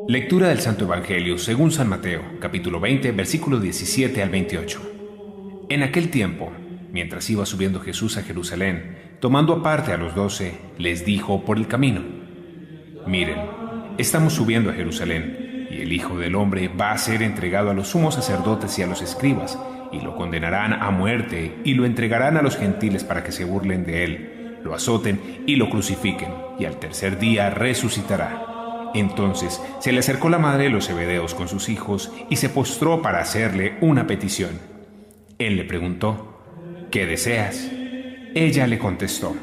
Lectura del Santo Evangelio según San Mateo, capítulo 20, versículos 17 al 28. En aquel tiempo, mientras iba subiendo Jesús a Jerusalén, tomando aparte a los 12, les dijo por el camino: Miren, estamos subiendo a Jerusalén, y el Hijo del Hombre va a ser entregado a los sumos sacerdotes y a los escribas, y lo condenarán a muerte, y lo entregarán a los gentiles para que se burlen de él, lo azoten y lo crucifiquen, y al tercer día resucitará. Entonces se le acercó la madre de los Zebedeos con sus hijos y se postró para hacerle una petición. Él le preguntó: ¿Qué deseas? Ella le contestó: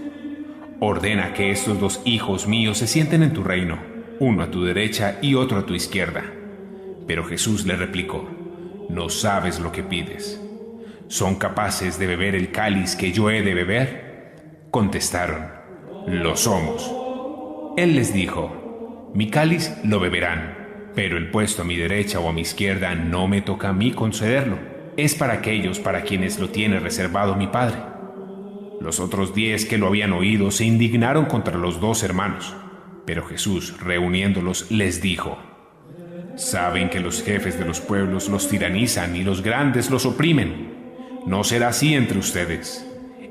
Ordena que estos 2 hijos míos se sienten en tu reino, uno a tu derecha y otro a tu izquierda. Pero Jesús le replicó: No sabes lo que pides. ¿Son capaces de beber el cáliz que yo he de beber? Contestaron: Lo somos. Él les dijo: Mi cáliz lo beberán, pero el puesto a mi derecha o a mi izquierda no me toca a mí concederlo. Es para aquellos para quienes lo tiene reservado mi Padre. Los otros 10 que lo habían oído se indignaron contra los 2 hermanos, pero Jesús, reuniéndolos, les dijo: Saben que los jefes de los pueblos los tiranizan y los grandes los oprimen. No será así entre ustedes.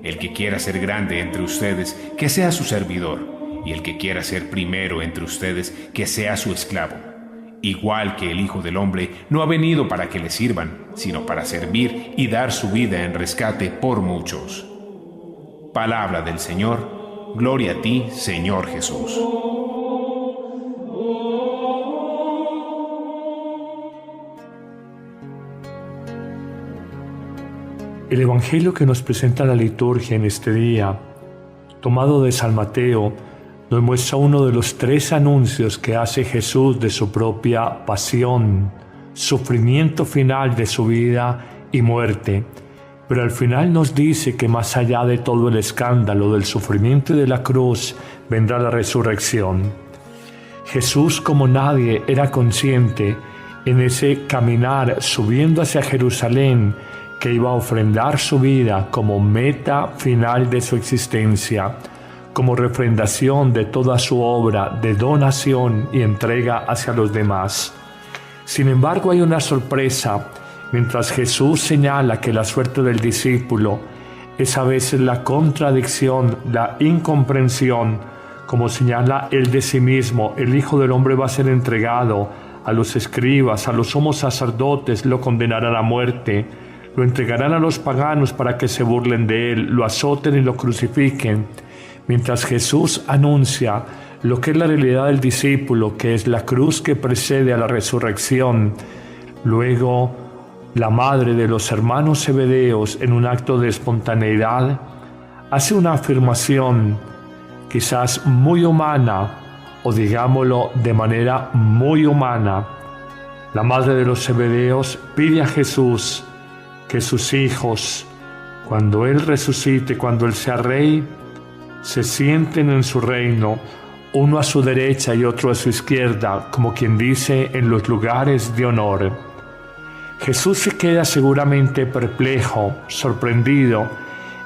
El que quiera ser grande entre ustedes, que sea su servidor. Y el que quiera ser primero entre ustedes, que sea su esclavo. Igual que el Hijo del Hombre no ha venido para que le sirvan, sino para servir y dar su vida en rescate por muchos. Palabra del Señor. Gloria a ti, Señor Jesús. El Evangelio que nos presenta la liturgia en este día, tomado de San Mateo, nos muestra uno de los 3 anuncios que hace Jesús de su propia pasión, sufrimiento final de su vida y muerte. Pero al final nos dice que más allá de todo el escándalo del sufrimiento y de la cruz, vendrá la resurrección. Jesús, como nadie, era consciente en ese caminar subiendo hacia Jerusalén que iba a ofrendar su vida como meta final de su existencia, como refrendación de toda su obra de donación y entrega hacia los demás. Sin embargo, hay una sorpresa. Mientras Jesús señala que la suerte del discípulo es a veces la contradicción, la incomprensión, como señala él de sí mismo: el Hijo del Hombre va a ser entregado a los escribas, a los sumos sacerdotes, lo condenarán a muerte, lo entregarán a los paganos para que se burlen de él, lo azoten y lo crucifiquen. Mientras Jesús anuncia lo que es la realidad del discípulo, que es la cruz que precede a la resurrección, luego la madre de los hermanos Zebedeos, en un acto de espontaneidad, hace una afirmación quizás muy humana, o digámoslo de manera muy humana. La madre de los Zebedeos pide a Jesús que sus hijos, cuando Él resucite, cuando Él sea rey, se sienten en su reino, uno a su derecha y otro a su izquierda, como quien dice, en los lugares de honor. Jesús se queda seguramente perplejo, sorprendido.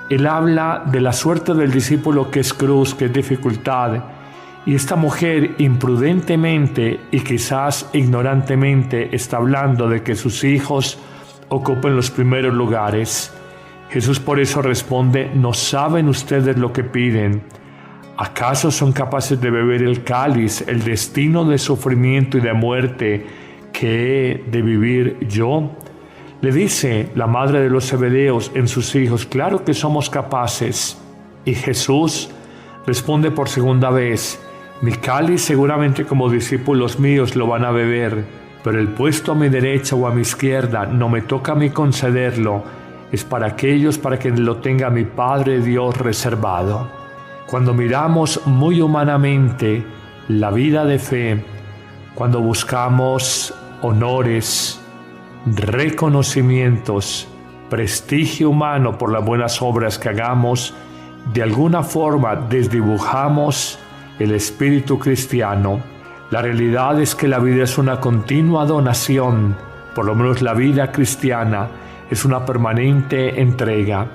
Él habla de la suerte del discípulo, que es cruz, que es dificultad, y esta mujer imprudentemente y quizás ignorantemente está hablando de que sus hijos ocupen los primeros lugares. Jesús por eso responde: ¿No saben ustedes lo que piden? ¿Acaso son capaces de beber el cáliz, el destino de sufrimiento y de muerte que he de vivir yo? Le dice la madre de los Zebedeos en sus hijos: claro que somos capaces. Y Jesús responde por segunda vez: mi cáliz seguramente como discípulos míos lo van a beber, pero el puesto a mi derecha o a mi izquierda no me toca a mí concederlo. Es para aquellos para quienes lo tenga mi Padre Dios reservado. Cuando miramos muy humanamente la vida de fe, cuando buscamos honores, reconocimientos, prestigio humano por las buenas obras que hagamos, de alguna forma desdibujamos el espíritu cristiano. La realidad es que la vida es una continua donación, por lo menos la vida cristiana es una permanente entrega,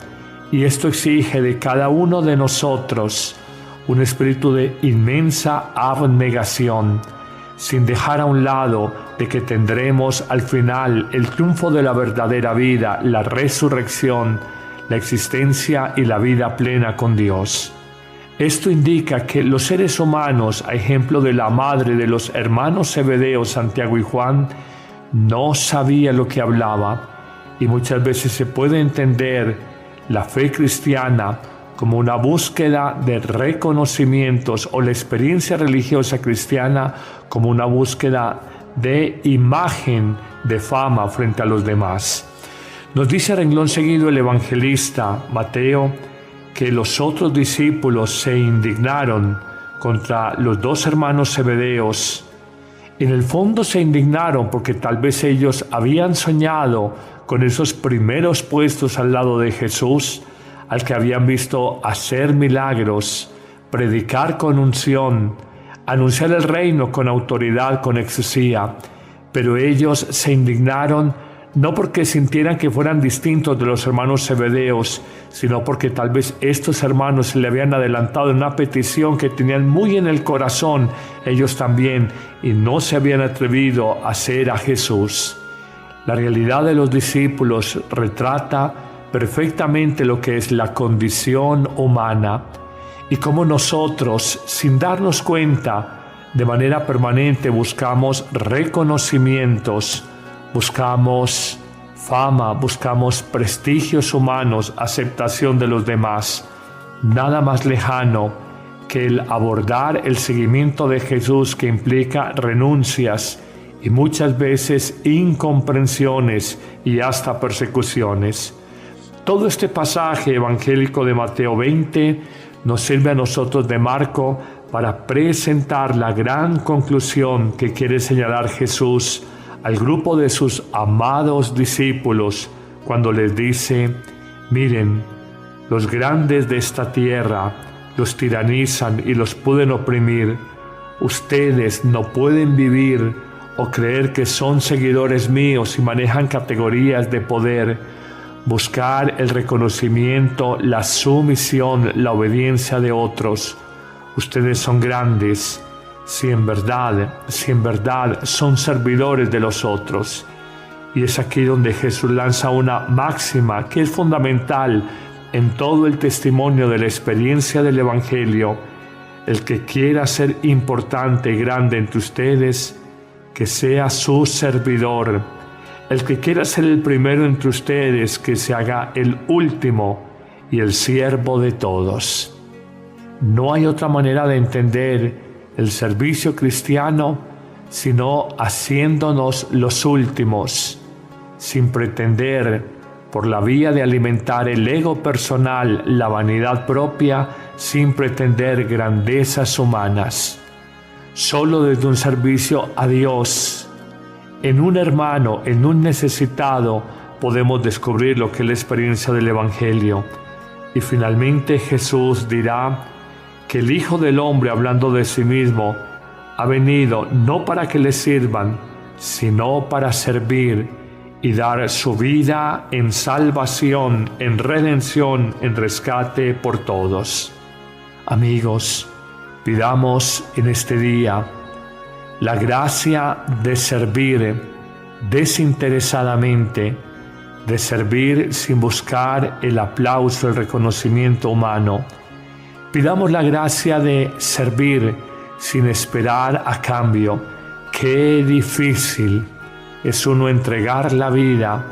y esto exige de cada uno de nosotros un espíritu de inmensa abnegación, sin dejar a un lado de que tendremos al final el triunfo de la verdadera vida, la resurrección, la existencia y la vida plena con Dios. Esto indica que los seres humanos, a ejemplo de la madre de los hermanos Zebedeo, Santiago y Juan, no sabía lo que hablaba, y muchas veces se puede entender la fe cristiana como una búsqueda de reconocimientos o la experiencia religiosa cristiana como una búsqueda de imagen, de fama frente a los demás. Nos dice a renglón seguido el evangelista Mateo que los otros discípulos se indignaron contra los dos hermanos Zebedeos. En el fondo se indignaron porque tal vez ellos habían soñado con esos primeros puestos al lado de Jesús, al que habían visto hacer milagros, predicar con unción, anunciar el reino con autoridad, con exusía. Pero ellos se indignaron no porque sintieran que fueran distintos de los hermanos Zebedeos, sino porque tal vez estos hermanos se le habían adelantado en una petición que tenían muy en el corazón ellos también, y no se habían atrevido a hacer a Jesús. La realidad de los discípulos retrata perfectamente lo que es la condición humana y cómo nosotros, sin darnos cuenta, de manera permanente buscamos reconocimientos, buscamos fama, buscamos prestigios humanos, aceptación de los demás. Nada más lejano que el abordar el seguimiento de Jesús, que implica renuncias y muchas veces incomprensiones y hasta persecuciones. Todo este pasaje evangélico de Mateo 20 nos sirve a nosotros de marco para presentar la gran conclusión que quiere señalar Jesús al grupo de sus amados discípulos cuando les dice: miren, los grandes de esta tierra los tiranizan y los pueden oprimir. Ustedes no pueden vivir o creer que son seguidores míos y manejan categorías de poder, buscar el reconocimiento, la sumisión, la obediencia de otros. Ustedes son grandes si en verdad son servidores de los otros. Y es aquí donde Jesús lanza una máxima que es fundamental en todo el testimonio de la experiencia del Evangelio: el que quiera ser importante y grande entre ustedes, que sea su servidor. El que quiera ser el primero entre ustedes, que se haga el último y el siervo de todos. No hay otra manera de entender el servicio cristiano sino haciéndonos los últimos, sin pretender, por la vía de alimentar el ego personal, la vanidad propia, sin pretender grandezas humanas. Solo desde un servicio a Dios, en un hermano, en un necesitado, podemos descubrir lo que es la experiencia del Evangelio. Y finalmente Jesús dirá que el Hijo del Hombre, hablando de sí mismo, ha venido no para que le sirvan, sino para servir y dar su vida en salvación, en redención, en rescate por todos. Amigos, pidamos en este día la gracia de servir desinteresadamente, de servir sin buscar el aplauso, el reconocimiento humano. Pidamos la gracia de servir sin esperar a cambio. Qué difícil es uno entregar la vida,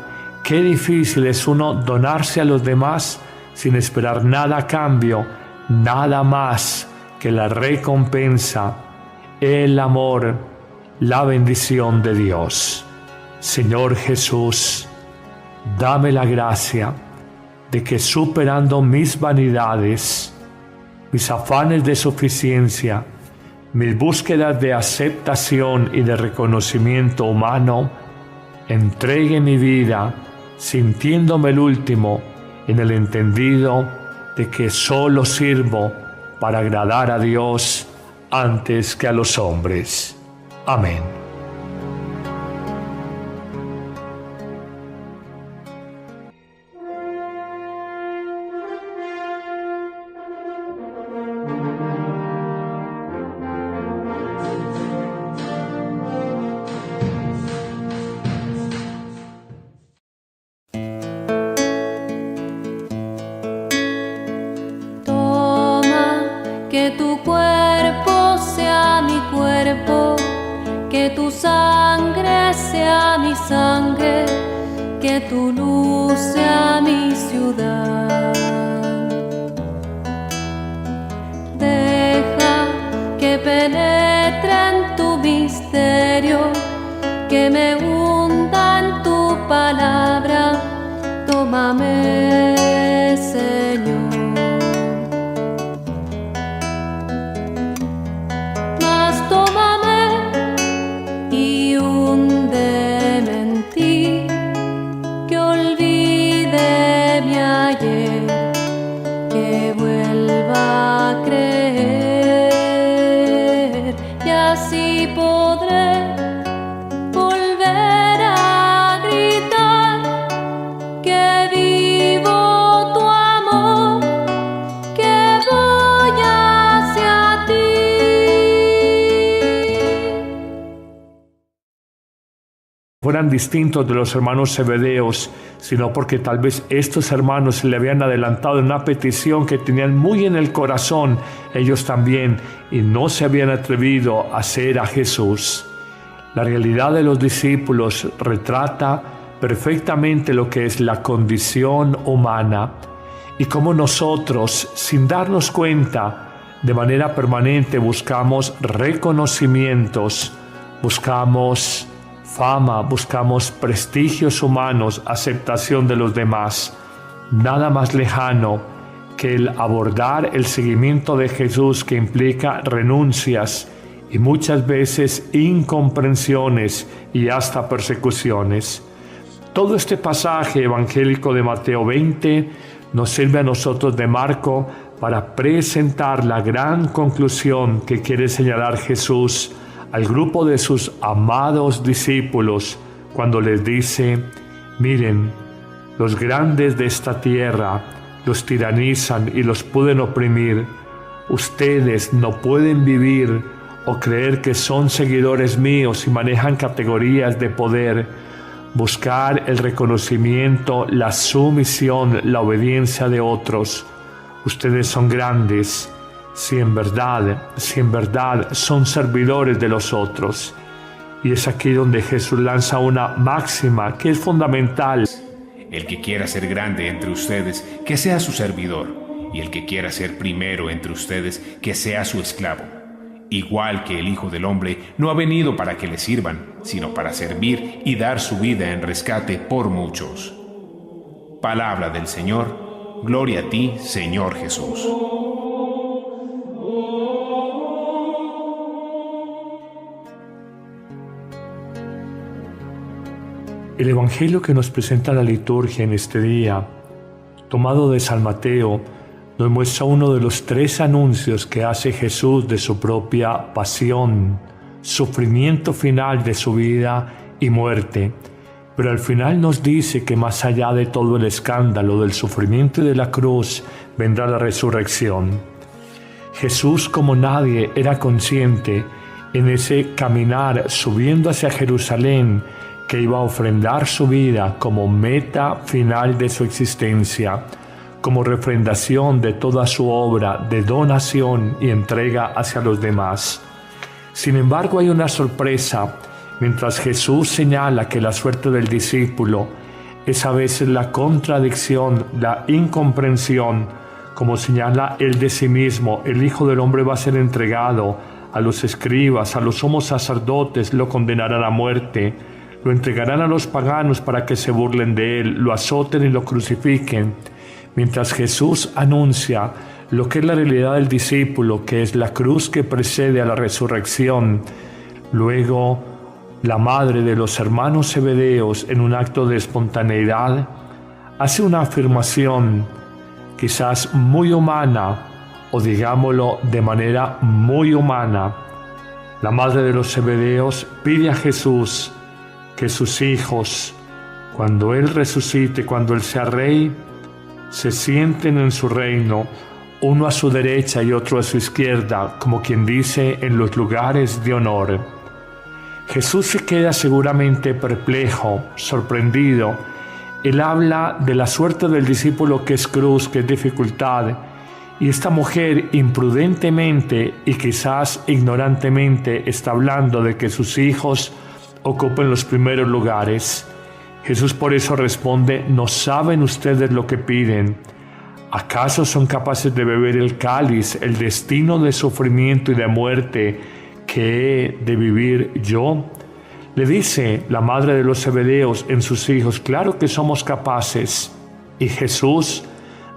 qué difícil es uno donarse a los demás sin esperar nada a cambio, nada más que la recompensa, el amor, la bendición de Dios. Señor Jesús, dame la gracia de que, superando mis vanidades, mis afanes de suficiencia, mis búsquedas de aceptación y de reconocimiento humano, entregue mi vida sintiéndome el último, en el entendido de que solo sirvo para agradar a Dios antes que a los hombres. Amén. que tu sangre sea mi sangre, que tu luz sea mi ciudad. Deja que penetre en tu misterio, que me hunda en tu palabra. Tómame, Señor. Mas tómame y húndeme en ti, que olvide mi ayer, que vuelva a creer, y así podré volver a gritar que vivo tu amor, que voy hacia ti. Fueran distintos de los hermanos Zebedeos, sino porque tal vez estos hermanos se le habían adelantado en una petición que tenían muy en el corazón ellos también, y no se habían atrevido a hacer a Jesús. La realidad de los discípulos retrata perfectamente lo que es la condición humana y cómo nosotros, sin darnos cuenta, de manera permanente buscamos reconocimientos, buscamos fama, buscamos prestigios humanos, aceptación de los demás. Nada más lejano que el abordar el seguimiento de Jesús, que implica renuncias y muchas veces incomprensiones y hasta persecuciones. Todo este pasaje evangélico de Mateo 20 nos sirve a nosotros de marco para presentar la gran conclusión que quiere señalar Jesús al grupo de sus amados discípulos cuando les dice: miren, los grandes de esta tierra los tiranizan y los pueden oprimir. Ustedes no pueden vivir o creer que son seguidores míos y manejan categorías de poder, buscar el reconocimiento, la sumisión, la obediencia de otros. Ustedes son grandes si en verdad son servidores de los otros. Y es aquí donde Jesús lanza una máxima que es fundamental. El que quiera ser grande entre ustedes, que sea su servidor, y el que quiera ser primero entre ustedes, que sea su esclavo. Igual que el Hijo del Hombre no ha venido para que le sirvan, sino para servir y dar su vida en rescate por muchos. Palabra del Señor. Gloria a ti, Señor Jesús. El Evangelio que nos presenta la liturgia en este día, tomado de San Mateo, nos muestra uno de los 3 anuncios que hace Jesús de su propia pasión, sufrimiento final de su vida y muerte. Pero al final nos dice que más allá de todo el escándalo del sufrimiento y de la cruz, vendrá la resurrección. Jesús, como nadie, era consciente en ese caminar subiendo hacia Jerusalén, que iba a ofrendar su vida como meta final de su existencia, como refrendación de toda su obra de donación y entrega hacia los demás. Sin embargo, hay una sorpresa. Mientras Jesús señala que la suerte del discípulo es a veces la contradicción, la incomprensión, como señala él de sí mismo, el Hijo del Hombre va a ser entregado a los escribas, a los sumos sacerdotes, lo condenarán a muerte, lo entregarán a los paganos para que se burlen de él, lo azoten y lo crucifiquen. Mientras Jesús anuncia lo que es la realidad del discípulo, que es la cruz que precede a la resurrección, luego la madre de los hermanos Zebedeos, en un acto de espontaneidad, hace una afirmación quizás muy humana, o digámoslo de manera muy humana. La madre de los Zebedeos pide a Jesús que sus hijos, cuando Él resucite, cuando Él sea rey, se sienten en su reino, uno a su derecha y otro a su izquierda, como quien dice, en los lugares de honor. Jesús se queda seguramente perplejo, sorprendido. Él habla de la suerte del discípulo, que es cruz, que es dificultad, Y esta mujer imprudentemente y quizás ignorantemente está hablando de que sus hijos ocupen los primeros lugares. Jesús por eso responde: ¿no saben ustedes lo que piden? ¿Acaso son capaces de beber el cáliz, el destino de sufrimiento y de muerte que he de vivir yo? Le dice la madre de los Zebedeos en sus hijos: claro que somos capaces. Y Jesús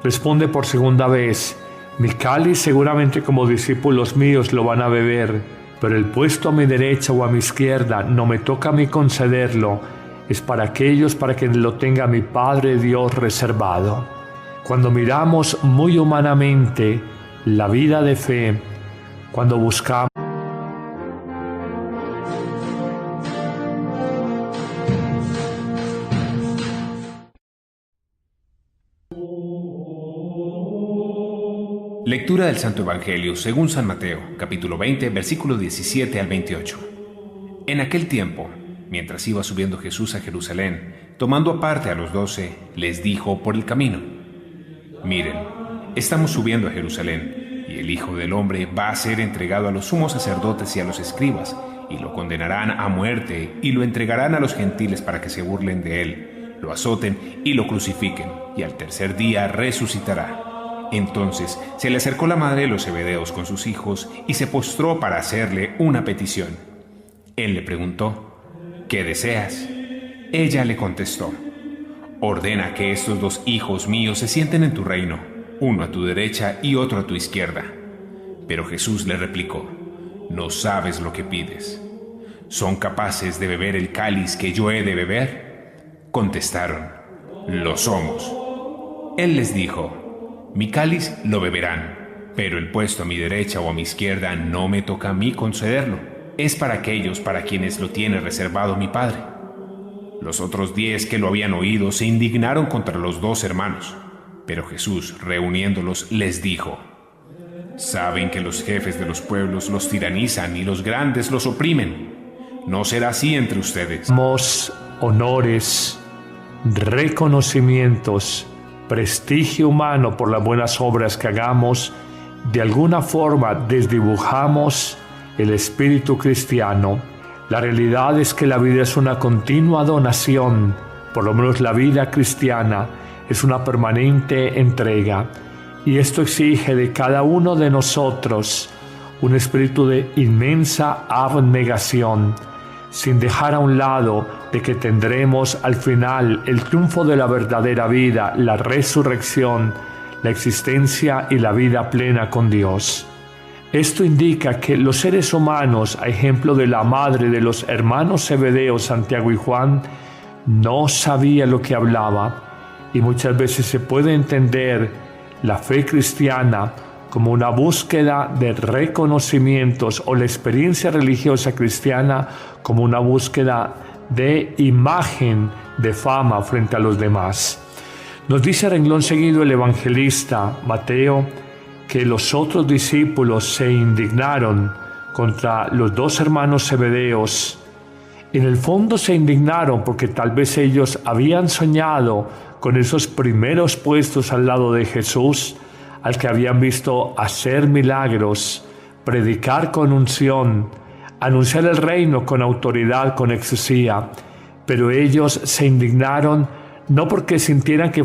responde por segunda vez: mi cáliz seguramente como discípulos míos lo van a beber, pero el puesto a mi derecha o a mi izquierda no me toca a mí concederlo, es para aquellos para quienes lo tenga mi Padre Dios reservado. Cuando miramos muy humanamente la vida de fe, cuando buscamos Lectura del Santo Evangelio según San Mateo, capítulo 20, versículos 17 al 28. En aquel tiempo, mientras iba subiendo Jesús a Jerusalén, tomando aparte a los 12, les dijo por el camino: miren, estamos subiendo a Jerusalén, y el Hijo del Hombre va a ser entregado a los sumos sacerdotes y a los escribas, y lo condenarán a muerte, y lo entregarán a los gentiles para que se burlen de él, lo azoten y lo crucifiquen, y al tercer día resucitará. Entonces se le acercó la madre de los Zebedeos con sus hijos y se postró para hacerle una petición. Él le preguntó: ¿qué deseas? Ella le contestó: ordena que estos 2 hijos míos se sienten en tu reino, uno a tu derecha y otro a tu izquierda. Pero Jesús le replicó: no sabes lo que pides. ¿Son capaces de beber el cáliz que yo he de beber? Contestaron: lo somos. Él les dijo: mi cáliz lo beberán, pero el puesto a mi derecha o a mi izquierda no me toca a mí concederlo. Es para aquellos para quienes lo tiene reservado mi Padre. Los otros 10 que lo habían oído se indignaron contra los 2 hermanos. Pero Jesús, reuniéndolos, les dijo: saben que los jefes de los pueblos los tiranizan y los grandes los oprimen. No será así entre ustedes. Honores, reconocimientos, prestigio humano por las buenas obras que hagamos, de alguna forma desdibujamos el espíritu cristiano. La realidad es que la vida es una continua donación, por lo menos la vida cristiana es una permanente entrega, y esto exige de cada uno de nosotros un espíritu de inmensa abnegación, sin dejar a un lado de que tendremos al final el triunfo de la verdadera vida, la resurrección, la existencia y la vida plena con Dios. Esto indica que los seres humanos, a ejemplo de la madre de los hermanos Zebedeos, Santiago y Juan, no sabía lo que hablaba, y muchas veces se puede entender la fe cristiana como una búsqueda de reconocimientos o la experiencia religiosa cristiana como una búsqueda de imagen, de fama frente a los demás. Nos dice a renglón seguido el evangelista Mateo que los otros discípulos se indignaron contra los 2 hermanos Zebedeos. En el fondo se indignaron porque tal vez ellos habían soñado con esos primeros puestos al lado de Jesús, al que habían visto hacer milagros, predicar con unción, anunciar el reino con autoridad, con exusía. Pero ellos se indignaron no porque sintieran que